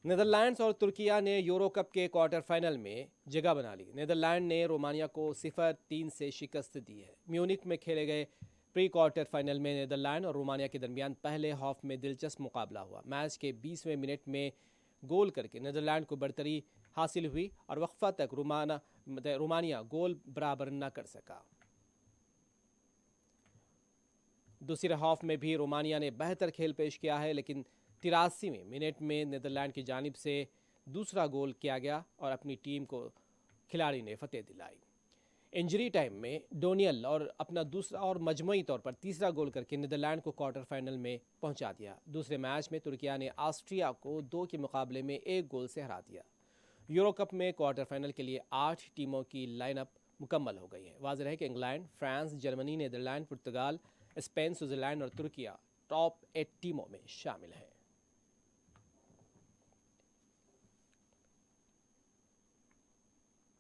Netherlands और तुर्किया ने euro cup के क्वार्टर फाइनल में जगह बना ली। नीदरलैंड ने रोमानिया को 0-3 से शिकस्त दी है। म्यूनिक में खेले गए प्री क्वार्टर फाइनल में नीदरलैंड और रोमानिया के दरमियान पहले हाफ में दिलचस्प मुकाबला हुआ। मैच के 20वें मिनट में गोल करके नीदरलैंड को बढ़तरी हासिल हुई और वक्फा तक रोमानिया गोल बराबर न कर सका। दूसरे हाफ में भी रोमानिया ने बेहतर खेल पेश किया है, लेकिन 83वें मिनट में नीदरलैंड की जानिब से दूसरा गोल किया गया और अपनी टीम को खिलाड़ी ने फतेह दिलाई। इंजरी टाइम में डोनियल और अपना दूसरा और मजमूई तौर पर तीसरा गोल करके नीदरलैंड को क्वार्टर फाइनल में पहुंचा दिया। दूसरे मैच में तुर्किया ने ऑस्ट्रिया को 2 के मुकाबले में 1 गोल से हरा दिया। यूरो कप में क्वार्टर फाइनल के लिए 8 टीमों की लाइनअप मुकम्मल हो गई है। वाज़ेह है कि इंग्लैंड, फ्रांस, जर्मनी, नीदरलैंड, पुर्तगाल, स्पेन, स्विट्जरलैंड और तुर्किया टॉप 8 टीमों में शामिल है।